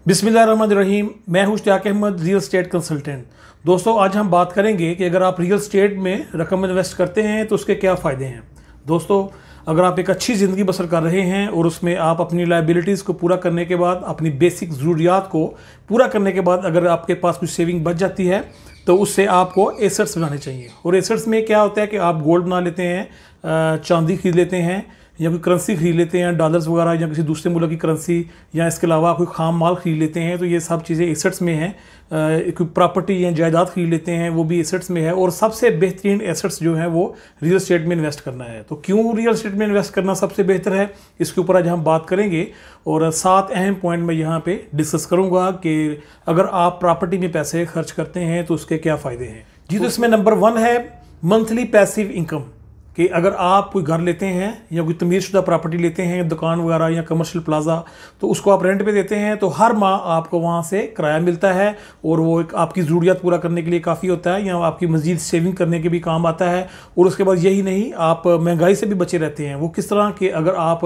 बिस्मिल्लाहिर्रहमानिर्रहीम। मैं हूं Ishtiyaq Ahmad, real estate consultant. दोस्तों, आज हम बात करेंगे कि अगर आप रियल एस्टेट में रकम इन्वेस्ट करते हैं तो उसके क्या फ़ायदे हैं। दोस्तों, अगर आप एक अच्छी ज़िंदगी बसर कर रहे हैं और उसमें आप अपनी लायबिलिटीज़ को पूरा करने के बाद, अपनी बेसिक ज़रूरियात को पूरा करने के बाद अगर आपके पास कुछ सेविंग बच जाती है तो उससे आपको एसेट्स बनाने चाहिए। और एसेट्स में क्या होता है कि आप गोल्ड बना लेते हैं, चांदी खरीद लेते हैं, या कोई करेंसी खरीद लेते हैं, डॉलर्स वगैरह, या किसी दूसरे मुल्क की करेंसी, या इसके अलावा कोई खाम माल खरीद लेते हैं। तो ये सब चीज़ें एसेट्स में हैं। कोई प्रॉपर्टी या जायदाद खरीद लेते हैं, वो भी एसेट्स में है। और सबसे बेहतरीन एसेट्स जो हैं वो रियल एस्टेट में इन्वेस्ट करना है। तो क्यों रियल एस्टेट में इन्वेस्ट करना सबसे बेहतर है, इसके ऊपर आज हम बात करेंगे। और 7 अहम पॉइंट मैं यहाँ पे डिस्कस करूँगा कि अगर आप प्रॉपर्टी में पैसे खर्च करते हैं तो उसके क्या फ़ायदे हैं जी। तो इसमें नंबर 1 है मंथली पैसिव इनकम। कि अगर आप कोई घर लेते हैं या कोई तमीज़शुदा प्रॉपर्टी लेते हैं, दुकान वगैरह या कमर्शियल प्लाजा, तो उसको आप रेंट पे देते हैं तो हर माह आपको वहाँ से किराया मिलता है। और वो एक आपकी ज़रूरियात पूरा करने के लिए काफ़ी होता है, या आपकी मज़ीद सेविंग करने के भी काम आता है। और उसके बाद यही नहीं, आप महंगाई से भी बचे रहते हैं। वो किस तरह कि अगर आप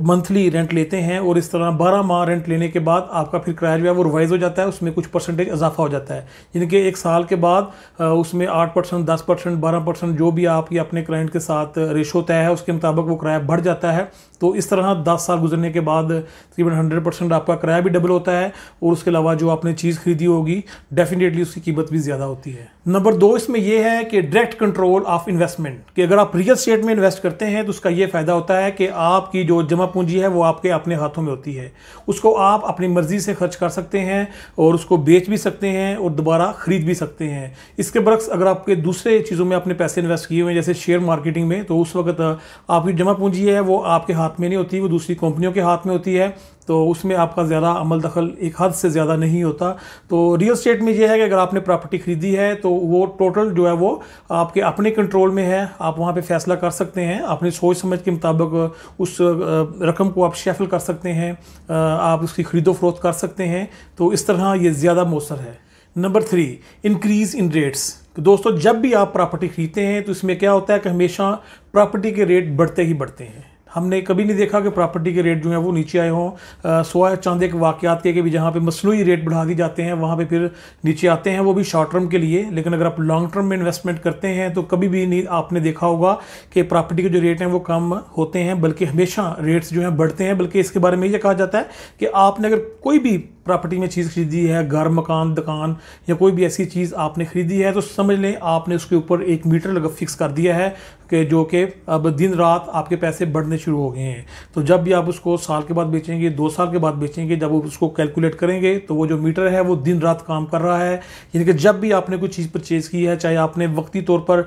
मंथली रेंट लेते हैं और इस तरह 12 माह रेंट लेने के बाद आपका फिर किराया जो है वो रिवाइज़ हो जाता है, उसमें कुछ परसेंटेज इजाफा हो जाता है। यानी कि 1 साल के बाद उसमें 8%, 10%, 12% जो भी आपकी अपने क्लाइंट के साथ रेशो तय है उसके मुताबिक वो किराया बढ़ जाता है। तो इस तरह 10 साल गुजरने के बाद तकरीबन 100% आपका किराया भी डबल होता है। और उसके अलावा जो आपने चीज़ खरीदी होगी डेफिनेटली उसकी कीमत भी ज़्यादा होती है। नंबर 2 इसमें यह है कि डायरेक्ट कंट्रोल ऑफ इन्वेस्टमेंट। कि अगर आप रियल एस्टेट में इन्वेस्ट करते हैं तो उसका ये फ़ायदा होता है कि आपकी जो जमा पूंजी है वो आपके अपने हाथों में होती है। उसको आप अपनी मर्ज़ी से खर्च कर सकते हैं और उसको बेच भी सकते हैं और दोबारा ख़रीद भी सकते हैं। इसके बरक्स अगर आपके दूसरे चीज़ों में अपने पैसे इन्वेस्ट किए हुए हैं, जैसे शेयर मार्केटिंग में, तो उस वक्त आपकी जमा पूंजी है वो आपके हाथ में नहीं होती, वो दूसरी कंपनियों के हाथ में होती है। तो उसमें आपका ज़्यादा अमल दखल एक हद से ज़्यादा नहीं होता। तो रियल एस्टेट में ये है कि अगर आपने प्रॉपर्टी खरीदी है तो वो टोटल जो है वो आपके अपने कंट्रोल में है। आप वहाँ पे फैसला कर सकते हैं, अपनी सोच समझ के मुताबिक उस रकम को आप शेफल कर सकते हैं, आप उसकी खरीदो फरोख्त कर सकते हैं। तो इस तरह ये ज़्यादा मौसर है। Number 3, increase in rates. तो दोस्तों, जब भी आप प्रॉपर्टी खरीदते हैं तो इसमें क्या होता है कि हमेशा प्रॉपर्टी के रेट बढ़ते ही बढ़ते हैं। हमने कभी नहीं देखा कि प्रॉपर्टी के रेट जो हैं वो नीचे आए हों। सोया चांदे के वाक़यात के भी जहाँ पे मसनूई रेट बढ़ा दी जाते हैं वहाँ पे फिर नीचे आते हैं, वो भी शॉर्ट टर्म के लिए। लेकिन अगर आप लॉन्ग टर्म में इन्वेस्टमेंट करते हैं तो कभी भी नहीं आपने देखा होगा कि प्रॉपर्टी के जो रेट हैं वो कम होते हैं, बल्कि हमेशा रेट्स जो हैं बढ़ते हैं। बल्कि इसके बारे में ये कहा जाता है कि आपने अगर कोई भी प्रॉपर्टी में चीज़ खरीदी है, घर, मकान, दुकान या कोई भी ऐसी चीज़ आपने खरीदी है, तो समझ लें आपने उसके ऊपर एक मीटर लगा फिक्स कर दिया है कि जो कि अब दिन रात आपके पैसे बढ़ने शुरू हो गए हैं। तो जब भी आप उसको साल के बाद बेचेंगे, 2 साल के बाद बेचेंगे, जब वो उसको कैलकुलेट करेंगे तो वो जो मीटर है वो दिन रात काम कर रहा है। यानी कि जब भी आपने कोई चीज़ परचेज़ की है, चाहे आपने वक्ती तौर पर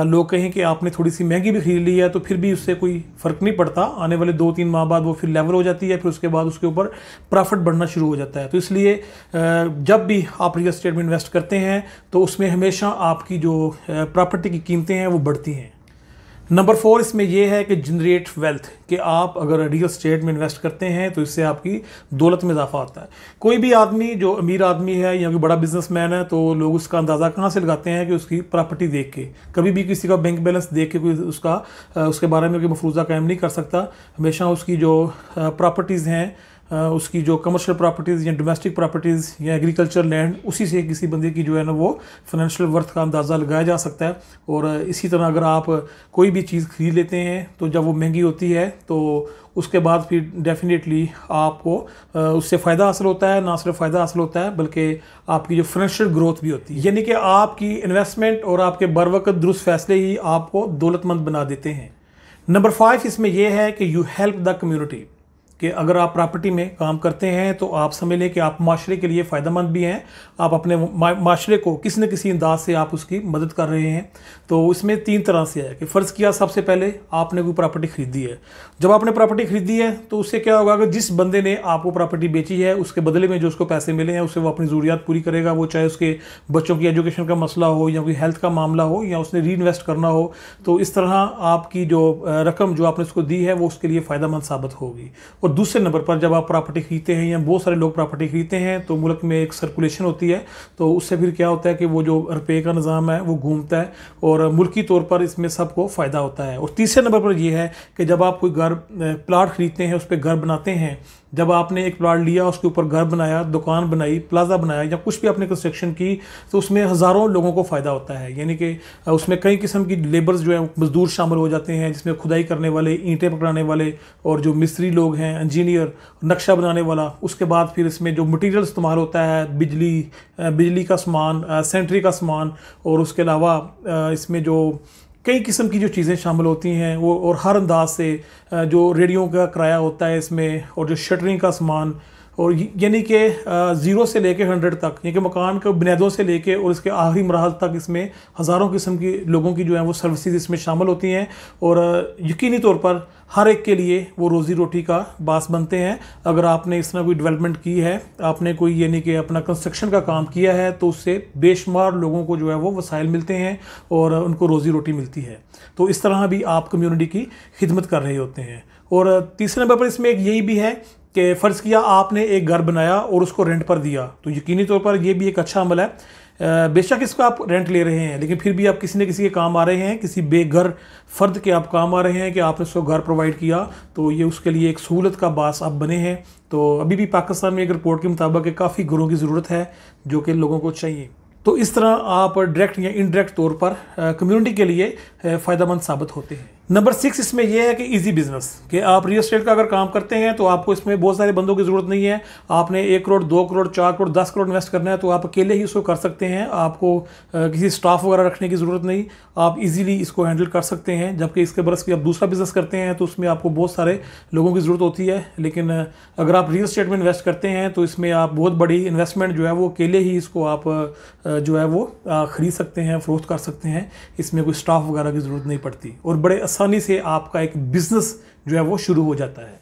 लोग कहें कि आपने थोड़ी सी महंगी भी खरीद ली है, तो फिर भी उससे कोई फ़र्क नहीं पड़ता। आने वाले 2-3 माह बाद वो फिर लेवल हो जाती है, फिर उसके बाद उसके ऊपर प्रॉफिट बढ़ना शुरू हो जाता है। तो इसलिए जब भी आप रियल एस्टेट में इन्वेस्ट करते हैं तो उसमें हमेशा आपकी जो प्रॉपर्टी की कीमतें हैं वो बढ़ती हैं। नंबर 4 इसमें यह है कि जनरेट वेल्थ। कि आप अगर रियल एस्टेट में इन्वेस्ट करते हैं तो इससे आपकी दौलत में इजाफा होता है। कोई भी आदमी जो अमीर आदमी है या कोई बड़ा बिजनेसमैन है तो लोग उसका अंदाज़ा कहाँ से लगाते हैं कि उसकी प्रॉपर्टी देख के। कभी भी किसी का बैंक बैलेंस देख के कोई उसके बारे में कोई मफरूज़ा कायम नहीं कर सकता। हमेशा उसकी जो प्रॉपर्टीज़ हैं, उसकी जो कमर्शियल प्रॉपर्टीज़ या डोमेस्टिक प्रॉपर्टीज़ या एग्रीकल्चर लैंड, उसी से किसी बंदे की जो है ना वो फाइनेंशियल वर्थ का अंदाज़ा लगाया जा सकता है। और इसी तरह अगर आप कोई भी चीज़ खरीद लेते हैं तो जब वो महंगी होती है तो उसके बाद फिर डेफिनेटली आपको उससे फ़ायदा हासिल होता है। ना सिर्फ फ़ायदा हासिल होता है बल्कि आपकी जो फाइनेंशियल ग्रोथ भी होती है। यानी कि आपकी इन्वेस्टमेंट और आपके बरवक़्त दुरुस्त फैसले ही आपको दौलतमंद बना देते हैं। नंबर 5 इसमें यह है कि यू हेल्प द कम्युनिटी। कि अगर आप प्रॉपर्टी में काम करते हैं तो आप समझ लें कि आप माशरे के लिए फ़ायदेमंद भी हैं। आप अपने माशरे को किसी न किसी अंदाज से आप उसकी मदद कर रहे हैं। तो इसमें 3 तरह से है कि फ़र्ज़ किया सबसे पहले आपने कोई प्रॉपर्टी ख़रीदी है। जब आपने प्रॉपर्टी ख़रीदी है तो उससे क्या होगा कि जिस बंदे ने आपको प्रॉपर्टी बेची है उसके बदले में जो उसको पैसे मिले हैं उससे वो अपनी ज़रूरियात पूरी करेगा। वो चाहे उसके बच्चों की एजुकेशन का मसला हो या कोई हेल्थ का मामला हो या उसने री इन्वेस्ट करना हो। तो इस तरह आपकी जो रकम जो आपने उसको दी है वो उसके लिए फ़ायदेमंद साबित होगी। और दूसरे नंबर पर जब आप प्रॉपर्टी खरीदते हैं या बहुत सारे लोग प्रॉपर्टी खरीदते हैं तो मुल्क में एक सर्कुलेशन होती है। तो उससे फिर क्या होता है कि वो जो रुपये का निज़ाम है वो घूमता है और मुल्की तौर पर इसमें सबको फ़ायदा होता है। और तीसरे नंबर पर यह है कि जब आप कोई घर प्लाट खरीदते हैं, उस पर घर बनाते हैं जब आपने एक प्लाट लिया, उसके ऊपर घर बनाया, दुकान बनाई, प्लाजा बनाया या कुछ भी आपने कंस्ट्रक्शन की, तो उसमें हज़ारों लोगों को फ़ायदा होता है। यानी कि उसमें कई किस्म की लेबर्स जो है मजदूर शामिल हो जाते हैं, जिसमें खुदाई करने वाले, ईंटें पकड़ाने वाले और जो मिस्त्री लोग हैं, इंजीनियर, नक्शा बनाने वाला। उसके बाद फिर इसमें जो मटीरियल इस्तेमाल होता है, बिजली का सामान, सेंट्री का सामान, और उसके अलावा इसमें जो कई किस्म की जो चीज़ें शामिल होती हैं वो, और हर अंदाज से जो रेडियो का किराया होता है इसमें, और जो शटरिंग का सामान, और यानी कि 0 से लेके 100 तक, यानी कि मकान के बुनियादों से लेके और इसके आखिरी मरहल तक इसमें हज़ारों किस्म की लोगों की जो है वो सर्विसेज इसमें शामिल होती हैं। और यकीनी तौर पर हर एक के लिए वो रोज़ी रोटी का बास बनते हैं। अगर आपने इस तरह कोई डेवलपमेंट की है, आपने कोई यानी कि अपना कंस्ट्रक्शन का काम किया है, तो उससे बेशुमार लोगों को जो है वो वसाइल मिलते हैं और उनको रोज़ी रोटी मिलती है। तो इस तरह भी आप कम्युनिटी की खिदमत कर रहे होते हैं। और तीसरे नंबर पर इसमें एक यही भी है कि फ़र्ज़ किया आपने एक घर बनाया और उसको रेंट पर दिया, तो यकीनी तौर पर यह भी एक अच्छा अमल है। बेशक इसको आप रेंट ले रहे हैं, लेकिन फिर भी आप किसी न किसी के काम आ रहे हैं, किसी बेघर फ़र्द के आप काम आ रहे हैं कि आपने उसको घर प्रोवाइड किया, तो ये उसके लिए एक सहूलत का बास आप बने हैं। तो अभी भी पाकिस्तान में एक रिपोर्ट के मुताबिक काफ़ी घरों की ज़रूरत है जो कि लोगों को चाहिए। तो इस तरह आप डायरेक्ट या इनडायरेक्ट तौर पर कम्युनिटी के लिए फ़ायदेमंद साबित होते हैं। नंबर 6 इसमें यह है कि इजी बिजनेस, कि आप रियल एस्टेट का अगर काम करते हैं तो आपको इसमें बहुत सारे बंदों की ज़रूरत नहीं है। आपने 1 करोड़, 2 करोड़, 4 करोड़, 10 करोड़ इन्वेस्ट करना है तो आप अकेले ही इसको कर सकते हैं। आपको किसी स्टाफ वगैरह रखने की ज़रूरत नहीं, आप इजीली इसको हैंडल कर सकते हैं। जबकि इसके बरस की आप दूसरा बिजनेस करते हैं तो उसमें आपको बहुत सारे लोगों की ज़रूरत होती है। लेकिन अगर आप रियल एस्टेट में इन्वेस्ट करते हैं तो इसमें आप बहुत बड़ी इन्वेस्टमेंट जो है वो अकेले ही इसको आप जो है वो ख़रीद सकते हैं, फ़रोख्त कर सकते हैं। इसमें कोई स्टाफ वगैरह की ज़रूरत नहीं पड़ती और बड़े आसानी से आपका एक बिजनेस जो है वो शुरू हो जाता है।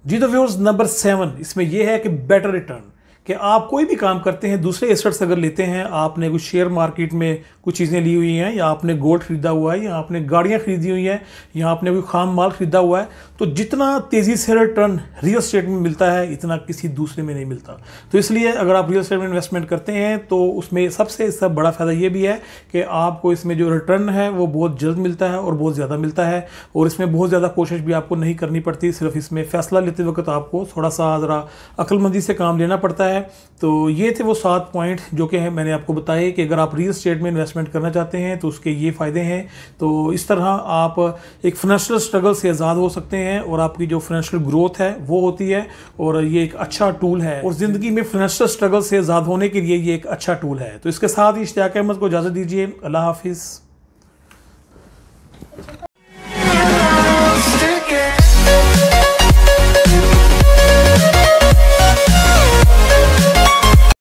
जी तो व्यूअर्स, नंबर 7 इसमें यह है कि बेटर रिटर्न, कि आप कोई भी काम करते हैं, दूसरे एसेट्स अगर लेते हैं, आपने कुछ शेयर मार्केट में कुछ चीज़ें ली हुई हैं, या आपने गोल्ड खरीदा हुआ है, या आपने गाड़ियां खरीदी हुई हैं, या आपने कोई खाम माल खरीदा हुआ है, तो जितना तेज़ी से रिटर्न रियल एस्टेट में मिलता है इतना किसी दूसरे में नहीं मिलता। तो इसलिए अगर आप रियल एस्टेट में इन्वेस्टमेंट करते हैं तो उसमें सबसे बड़ा फ़ायदा ये भी है कि आपको इसमें जो रिटर्न है वो बहुत जल्द मिलता है और बहुत ज़्यादा मिलता है, और इसमें बहुत ज़्यादा कोशिश भी आपको नहीं करनी पड़ती। सिर्फ इसमें फ़ैसला लेते वक्त आपको थोड़ा सा ज़रा अक्लमंदी से काम लेना पड़ता है। तो ये थे वो 7 पॉइंट जो कि मैंने आपको बताए कि अगर आप रियल एस्टेट में इन्वेस्टमेंट करना चाहते हैं तो उसके ये फ़ायदे हैं। तो इस तरह आप एक फाइनेंशियल स्ट्रगल से आज़ाद हो सकते हैं और आपकी जो फाइनेंशियल ग्रोथ है वो होती है, और ये एक अच्छा टूल है, और ज़िंदगी में फाइनेंशियल स्ट्रगल से आज़ाद होने के लिए ये एक अच्छा टूल है। तो इसके साथ ही इश्तियाक अहमद को इजाज़त दीजिए। अल्लाह हाफिज़।